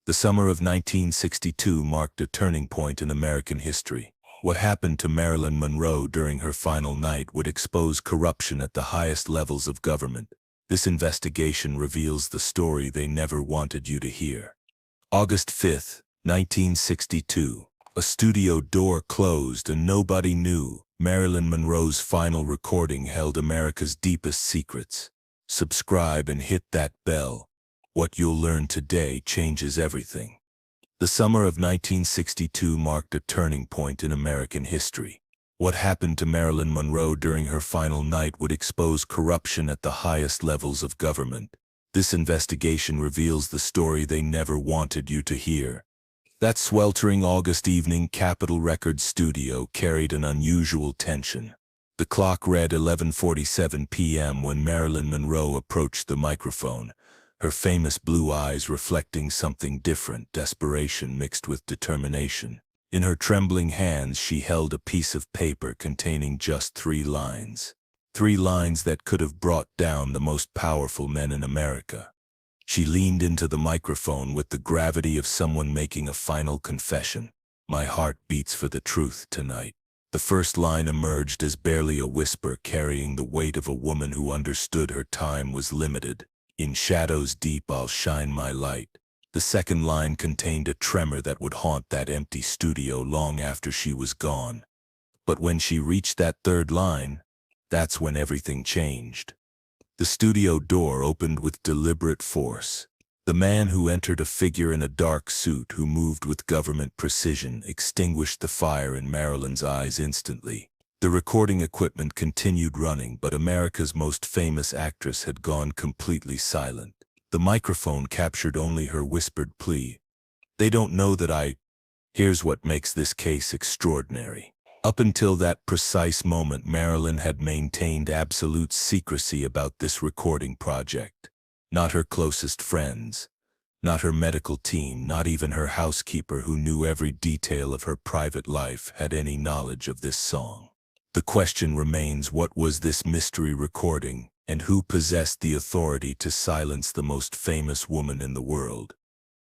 The summer of 1962 marked a turning point in American history. What happened to Marilyn Monroe during her final night would expose corruption at the highest levels of government. This investigation reveals the story they never wanted you to hear. August 5, 1962. A studio door closed and nobody knew. Marilyn Monroe's final recording held America's deepest secrets. Subscribe and hit that bell. What you'll learn today changes everything. The summer of 1962 marked a turning point in American history. What happened to Marilyn Monroe during her final night would expose corruption at the highest levels of government. This investigation reveals the story they never wanted you to hear. That sweltering August evening, Capitol Records studio carried an unusual tension. The clock read 11:47 p.m. when Marilyn Monroe approached the microphone, her famous blue eyes reflecting something different, desperation mixed with determination. In her trembling hands, she held a piece of paper containing just 3 lines. 3 lines that could have brought down the most powerful men in America. She leaned into the microphone with the gravity of someone making a final confession. "My heart beats for the truth tonight." The first line emerged as barely a whisper, carrying the weight of a woman who understood her time was limited. "In shadows deep I'll shine my light." The second line contained a tremor that would haunt that empty studio long after she was gone. But when she reached that third line, that's when everything changed. The studio door opened with deliberate force. The man who entered, a figure in a dark suit who moved with government precision, extinguished the fire in Marilyn's eyes instantly. The recording equipment continued running, but America's most famous actress had gone completely silent. The microphone captured only her whispered plea. "They don't know that I..." Here's what makes this case extraordinary. Up until that precise moment, Marilyn had maintained absolute secrecy about this recording project. Not her closest friends, not her medical team, not even her housekeeper, who knew every detail of her private life, had any knowledge of this song. The question remains, what was this mystery recording, and who possessed the authority to silence the most famous woman in the world?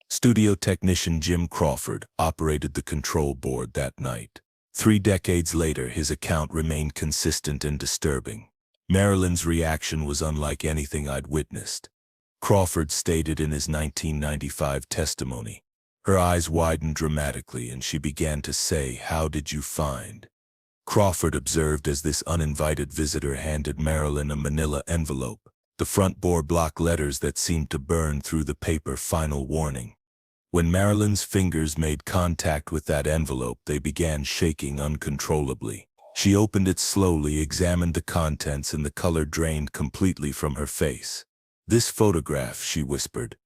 Studio technician Jim Crawford operated the control board that night. 3 decades later, his account remained consistent and disturbing. "Marilyn's reaction was unlike anything I'd witnessed," Crawford stated in his 1995 testimony. "Her eyes widened dramatically and she began to say, 'How did you find?'" Crawford observed as this uninvited visitor handed Marilyn a manila envelope. The front bore block letters that seemed to burn through the paper. "Final warning." When Marilyn's fingers made contact with that envelope, they began shaking uncontrollably. She opened it slowly, examined the contents, and the color drained completely from her face. "This photograph," she whispered.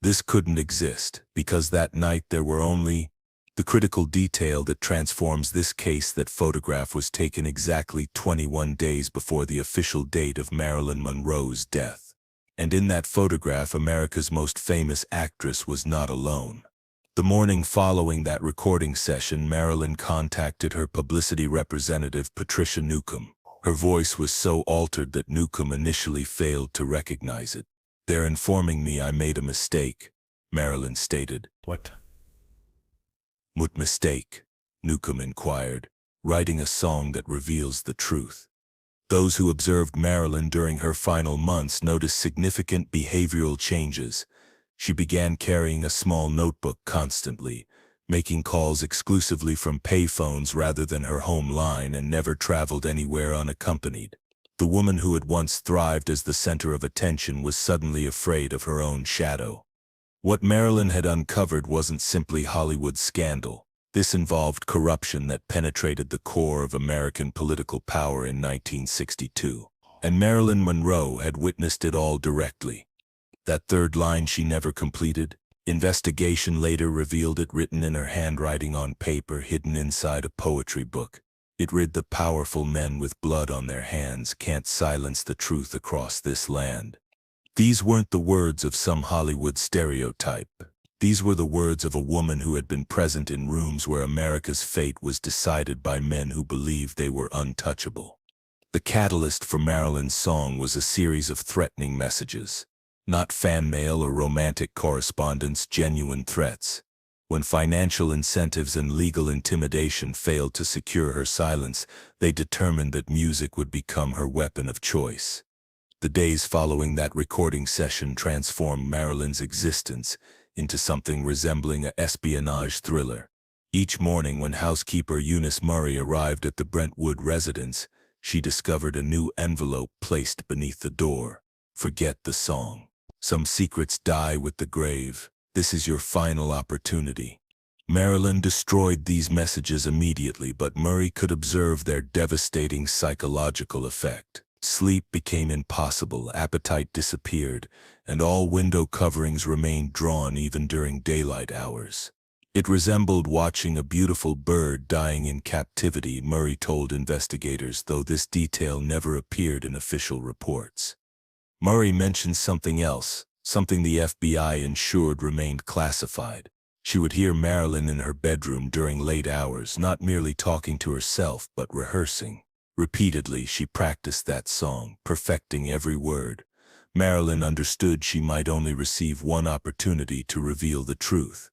"This couldn't exist, because that night there were only..." The critical detail that transforms this case: that photograph was taken exactly 21 days before the official date of Marilyn Monroe's death. And in that photograph, America's most famous actress was not alone. The morning following that recording session, Marilyn contacted her publicity representative, Patricia Newcomb. Her voice was so altered that Newcomb initially failed to recognize it. "They're informing me I made a mistake," Marilyn stated. "What mistake?" Newcomb inquired. "Writing a song that reveals the truth." Those who observed Marilyn during her final months noticed significant behavioral changes. She began carrying a small notebook constantly, making calls exclusively from payphones rather than her home line, and never traveled anywhere unaccompanied. The woman who had once thrived as the center of attention was suddenly afraid of her own shadow. What Marilyn had uncovered wasn't simply Hollywood scandal. This involved corruption that penetrated the core of American political power in 1962. And Marilyn Monroe had witnessed it all directly. That third line she never completed? Investigation later revealed it, written in her handwriting on paper hidden inside a poetry book. It read, "The powerful men with blood on their hands can't silence the truth across this land." These weren't the words of some Hollywood stereotype. These were the words of a woman who had been present in rooms where America's fate was decided by men who believed they were untouchable. The catalyst for Marilyn's song was a series of threatening messages. Not fan mail or romantic correspondence, genuine threats. When financial incentives and legal intimidation failed to secure her silence, they determined that music would become her weapon of choice. The days following that recording session transformed Marilyn's existence into something resembling an espionage thriller. Each morning when housekeeper Eunice Murray arrived at the Brentwood residence, she discovered a new envelope placed beneath the door. Forget the song. Some secrets die with the grave. This is your final opportunity. Marilyn destroyed these messages immediately, but Murray could observe their devastating psychological effect. Sleep became impossible, appetite disappeared, and all window coverings remained drawn even during daylight hours. It resembled watching a beautiful bird dying in captivity, Murray told investigators, though this detail never appeared in official reports. Murray mentioned something else, something the FBI ensured remained classified. She would hear Marilyn in her bedroom during late hours, not merely talking to herself, but rehearsing. Repeatedly, she practiced that song, perfecting every word. Marilyn understood she might only receive one opportunity to reveal the truth.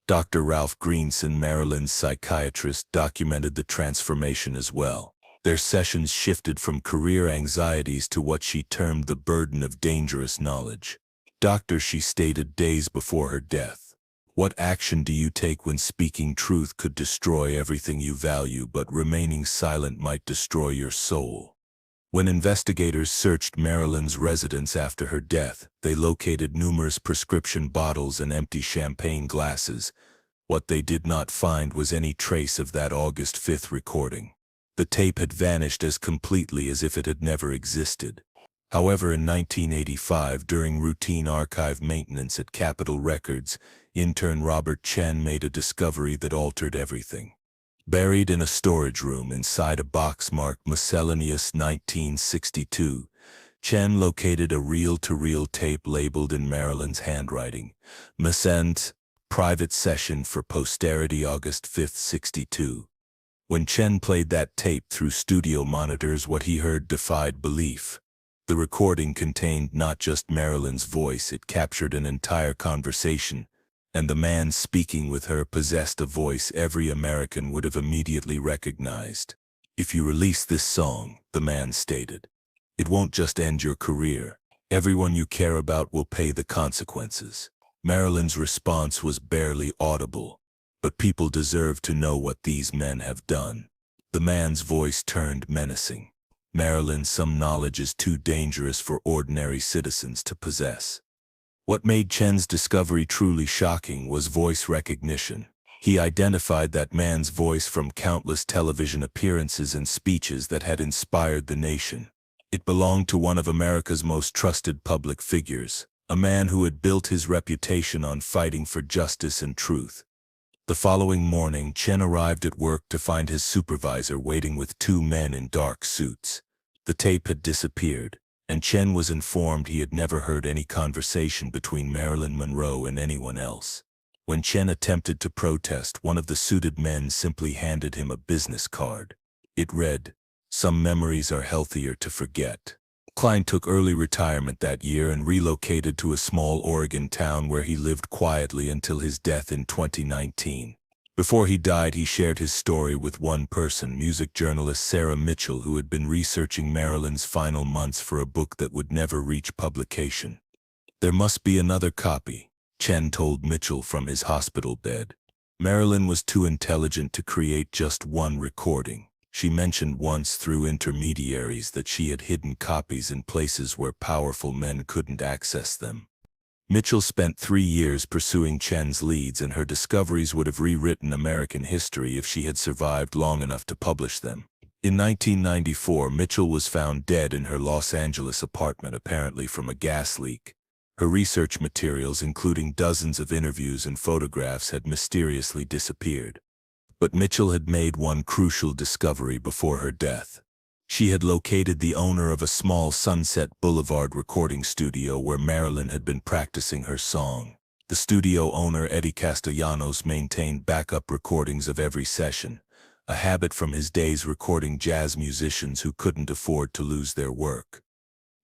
Dr. Ralph Greenson, Marilyn's psychiatrist, documented the transformation as well. Their sessions shifted from career anxieties to what she termed the burden of dangerous knowledge. "Doctor," she stated days before her death, "what action do you take when speaking truth could destroy everything you value, but remaining silent might destroy your soul?" When investigators searched Marilyn's residence after her death, they located numerous prescription bottles and empty champagne glasses. What they did not find was any trace of that August 5th recording. The tape had vanished as completely as if it had never existed. However, in 1985, during routine archive maintenance at Capitol Records, intern Robert Chen made a discovery that altered everything. Buried in a storage room inside a box marked Miscellaneous 1962, Chen located a reel-to-reel tape labeled in Marilyn's handwriting, "Missent, private session for posterity August 5th, 62. When Chen played that tape through studio monitors, what he heard defied belief. The recording contained not just Marilyn's voice, it captured an entire conversation, and the man speaking with her possessed a voice every American would have immediately recognized. "If you release this song," the man stated, "it won't just end your career. Everyone you care about will pay the consequences." Marilyn's response was barely audible. "But people deserve to know what these men have done." The man's voice turned menacing. "Marilyn, some knowledge is too dangerous for ordinary citizens to possess." What made Chen's discovery truly shocking was voice recognition. He identified that man's voice from countless television appearances and speeches that had inspired the nation. It belonged to one of America's most trusted public figures, a man who had built his reputation on fighting for justice and truth. The following morning, Chen arrived at work to find his supervisor waiting with two men in dark suits. The tape had disappeared, and Chen was informed he had never heard any conversation between Marilyn Monroe and anyone else. When Chen attempted to protest, one of the suited men simply handed him a business card. It read, "Some memories are healthier to forget." Klein took early retirement that year and relocated to a small Oregon town where he lived quietly until his death in 2019. Before he died, he shared his story with one person, music journalist Sarah Mitchell, who had been researching Marilyn's final months for a book that would never reach publication. "There must be another copy," Chen told Mitchell from his hospital bed. Marilyn was too intelligent to create just one recording. She mentioned once through intermediaries that she had hidden copies in places where powerful men couldn't access them. Mitchell spent 3 years pursuing Chen's leads, and her discoveries would have rewritten American history if she had survived long enough to publish them. In 1994, Mitchell was found dead in her Los Angeles apartment, apparently from a gas leak. Her research materials, including dozens of interviews and photographs, had mysteriously disappeared. But Mitchell had made one crucial discovery before her death. She had located the owner of a small Sunset Boulevard recording studio where Marilyn had been practicing her song. The studio owner, Eddie Castellanos, maintained backup recordings of every session, a habit from his days recording jazz musicians who couldn't afford to lose their work.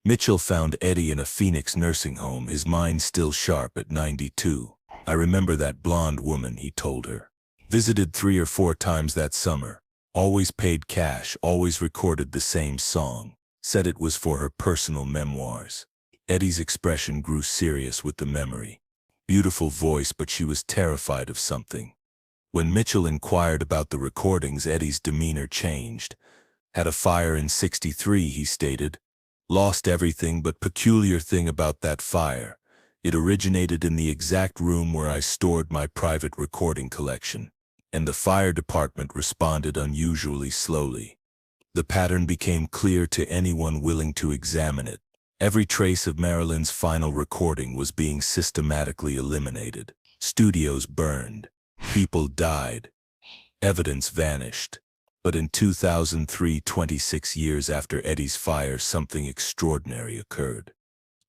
Mitchell found Eddie in a Phoenix nursing home, his mind still sharp at 92. "I remember that blonde woman," he told her. "Visited 3 or 4 times that summer. Always paid cash, always recorded the same song. Said it was for her personal memoirs." Eddie's expression grew serious with the memory. Beautiful voice, but she was terrified of something. When Mitchell inquired about the recordings, Eddie's demeanor changed. "Had a fire in '63, he stated. "Lost everything, but peculiar thing about that fire. It originated in the exact room where I stored my private recording collection. And the fire department responded unusually slowly. The pattern became clear to anyone willing to examine it. Every trace of Marilyn's final recording was being systematically eliminated. Studios burned. People died. Evidence vanished. But in 2003, 26 years after Eddie's fire, something extraordinary occurred.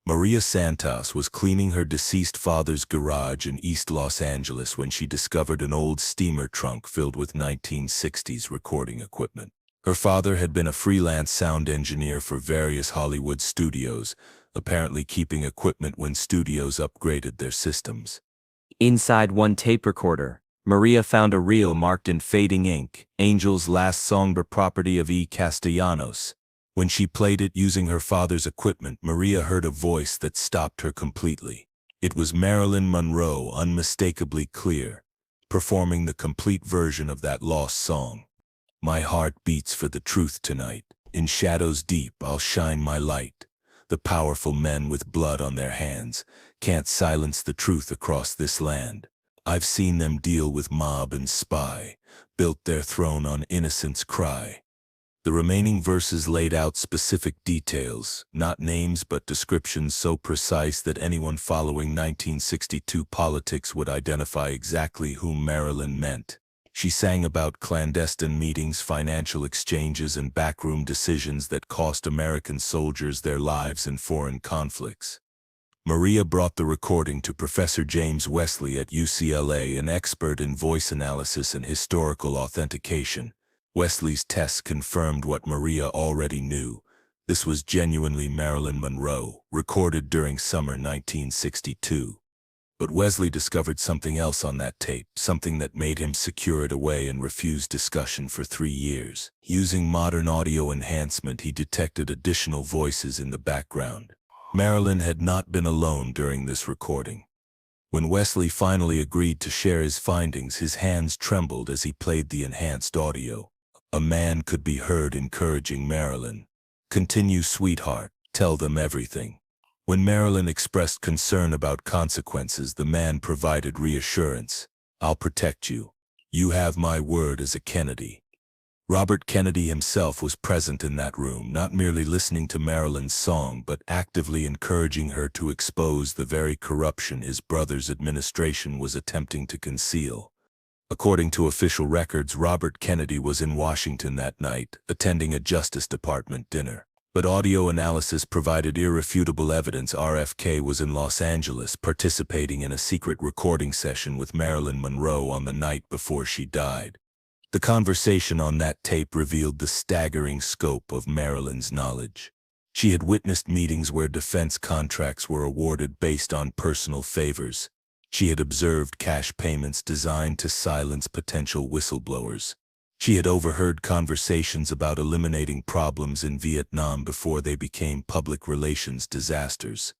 Maria Santos was cleaning her deceased father's garage in East Los Angeles when she discovered an old steamer trunk filled with 1960s recording equipment. Her father had been a freelance sound engineer for various Hollywood studios, apparently keeping equipment when studios upgraded their systems. Inside one tape recorder, Maria found a reel marked in fading ink, "Angel's Last Song," property of E. Castellanos. When she played it using her father's equipment, Maria heard a voice that stopped her completely. It was Marilyn Monroe, unmistakably clear, performing the complete version of that lost song. "My heart beats for the truth tonight. In shadows deep I'll shine my light. The powerful men with blood on their hands can't silence the truth across this land. I've seen them deal with mob and spy, built their throne on innocence' cry." The remaining verses laid out specific details, not names but descriptions so precise that anyone following 1962 politics would identify exactly whom Marilyn meant. She sang about clandestine meetings, financial exchanges, and backroom decisions that cost American soldiers their lives in foreign conflicts. Maria brought the recording to Professor James Wesley at UCLA, an expert in voice analysis and historical authentication. Wesley's tests confirmed what Maria already knew. This was genuinely Marilyn Monroe, recorded during summer 1962. But Wesley discovered something else on that tape, something that made him secure it away and refuse discussion for 3 years. Using modern audio enhancement, he detected additional voices in the background. Marilyn had not been alone during this recording. When Wesley finally agreed to share his findings, his hands trembled as he played the enhanced audio. A man could be heard encouraging Marilyn. "Continue, sweetheart. Tell them everything." When Marilyn expressed concern about consequences, the man provided reassurance. "I'll protect you. You have my word as a Kennedy." Robert Kennedy himself was present in that room, not merely listening to Marilyn's song, but actively encouraging her to expose the very corruption his brother's administration was attempting to conceal. According to official records, Robert Kennedy was in Washington that night, attending a Justice Department dinner. But audio analysis provided irrefutable evidence RFK was in Los Angeles, participating in a secret recording session with Marilyn Monroe on the night before she died. The conversation on that tape revealed the staggering scope of Marilyn's knowledge. She had witnessed meetings where defense contracts were awarded based on personal favors. She had observed cash payments designed to silence potential whistleblowers. She had overheard conversations about eliminating problems in Vietnam before they became public relations disasters.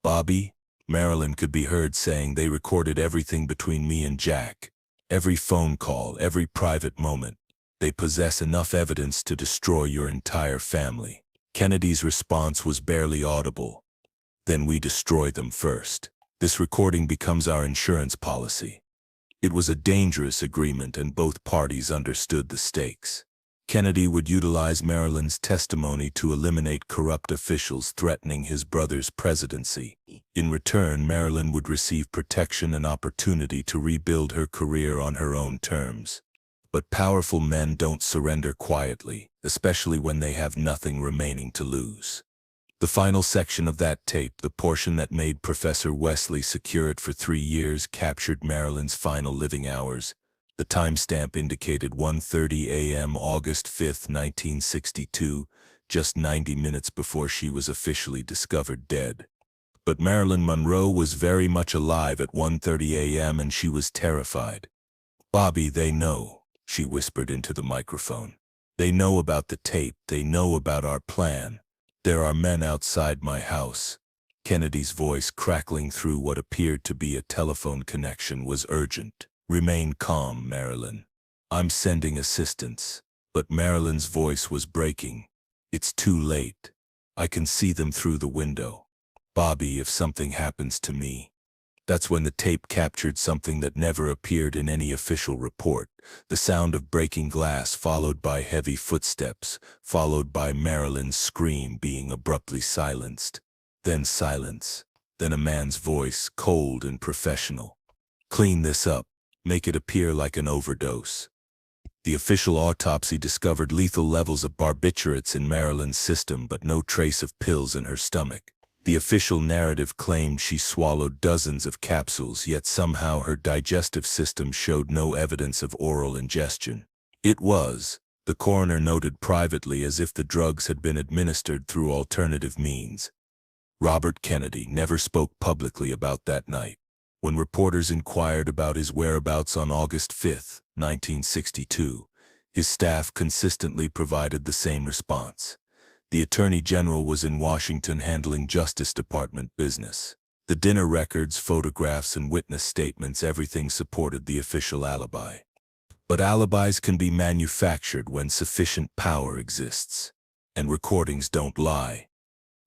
"Bobby," Marilyn could be heard saying, "they recorded everything between me and Jack. Every phone call, every private moment. They possess enough evidence to destroy your entire family." Kennedy's response was barely audible. "Then we destroy them first. This recording becomes our insurance policy." It was a dangerous agreement, and both parties understood the stakes. Kennedy would utilize Marilyn's testimony to eliminate corrupt officials threatening his brother's presidency. In return, Marilyn would receive protection and opportunity to rebuild her career on her own terms. But powerful men don't surrender quietly, especially when they have nothing remaining to lose. The final section of that tape, the portion that made Professor Wesley secure it for 3 years, captured Marilyn's final living hours. The timestamp indicated 1:30 a.m. August 5, 1962, just 90 minutes before she was officially discovered dead. But Marilyn Monroe was very much alive at 1:30 a.m. and she was terrified. "Bobby, they know," she whispered into the microphone. "They know about the tape. They know about our plan. There are men outside my house." Kennedy's voice, crackling through what appeared to be a telephone connection, was urgent. "Remain calm, Marilyn. I'm sending assistance." But Marilyn's voice was breaking. "It's too late. I can see them through the window. Bobby, if something happens to me." That's when the tape captured something that never appeared in any official report. The sound of breaking glass, followed by heavy footsteps, followed by Marilyn's scream being abruptly silenced. Then silence. Then a man's voice, cold and professional. "Clean this up. Make it appear like an overdose." The official autopsy discovered lethal levels of barbiturates in Marilyn's system, but no trace of pills in her stomach. The official narrative claimed she swallowed dozens of capsules, yet somehow her digestive system showed no evidence of oral ingestion. It was, the coroner noted privately, as if the drugs had been administered through alternative means. Robert Kennedy never spoke publicly about that night. When reporters inquired about his whereabouts on August 5, 1962, his staff consistently provided the same response. The Attorney General was in Washington handling Justice Department business. The dinner records, photographs, and witness statements, everything supported the official alibi. But alibis can be manufactured when sufficient power exists. And recordings don't lie.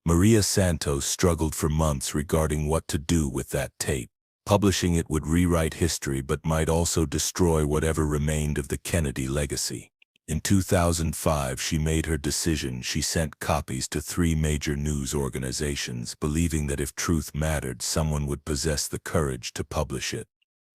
Maria Santos struggled for months regarding what to do with that tape. Publishing it would rewrite history, but might also destroy whatever remained of the Kennedy legacy. In 2005, she made her decision. She sent copies to 3 major news organizations, believing that if truth mattered, someone would possess the courage to publish it.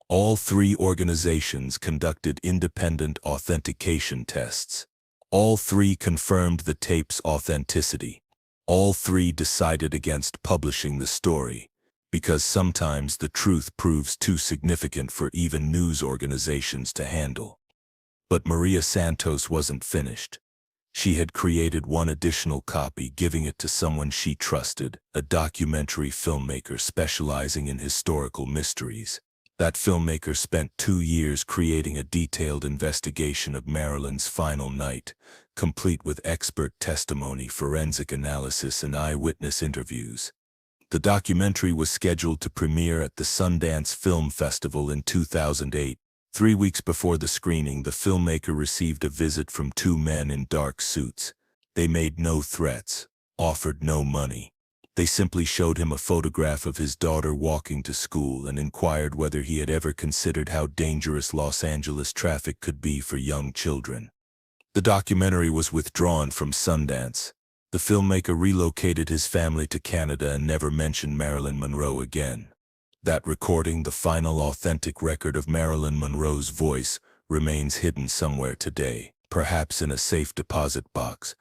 All 3 organizations conducted independent authentication tests. All 3 confirmed the tape's authenticity. All 3 decided against publishing the story, because sometimes the truth proves too significant for even news organizations to handle. But Maria Santos wasn't finished. She had created one additional copy, giving it to someone she trusted, a documentary filmmaker specializing in historical mysteries. That filmmaker spent 2 years creating a detailed investigation of Marilyn's final night, complete with expert testimony, forensic analysis, and eyewitness interviews. The documentary was scheduled to premiere at the Sundance Film Festival in 2008. 3 weeks before the screening, the filmmaker received a visit from 2 men in dark suits. They made no threats, offered no money. They simply showed him a photograph of his daughter walking to school and inquired whether he had ever considered how dangerous Los Angeles traffic could be for young children. The documentary was withdrawn from Sundance. The filmmaker relocated his family to Canada and never mentioned Marilyn Monroe again. That recording, the final authentic record of Marilyn Monroe's voice, remains hidden somewhere today, perhaps in a safe deposit box,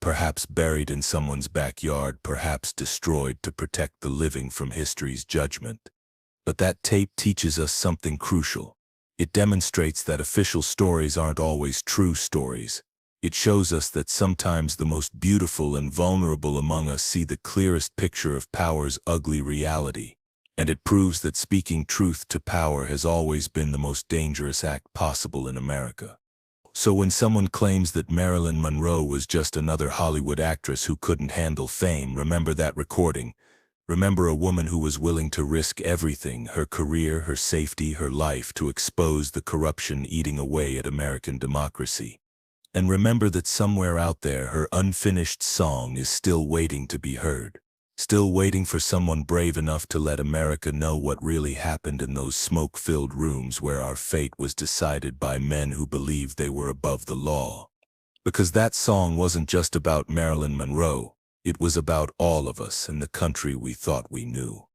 perhaps buried in someone's backyard, perhaps destroyed to protect the living from history's judgment. But that tape teaches us something crucial. It demonstrates that official stories aren't always true stories. It shows us that sometimes the most beautiful and vulnerable among us see the clearest picture of power's ugly reality. And it proves that speaking truth to power has always been the most dangerous act possible in America. So when someone claims that Marilyn Monroe was just another Hollywood actress who couldn't handle fame, remember that recording. Remember a woman who was willing to risk everything, her career, her safety, her life, to expose the corruption eating away at American democracy. And remember that somewhere out there, her unfinished song is still waiting to be heard. Still waiting for someone brave enough to let America know what really happened in those smoke-filled rooms where our fate was decided by men who believed they were above the law. Because that song wasn't just about Marilyn Monroe, it was about all of us and the country we thought we knew.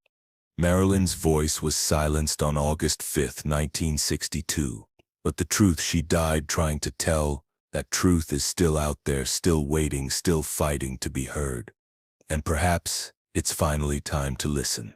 Marilyn's voice was silenced on August 5, 1962, but the truth she died trying to tell, that truth is still out there, still waiting, still fighting to be heard. And perhaps it's finally time to listen.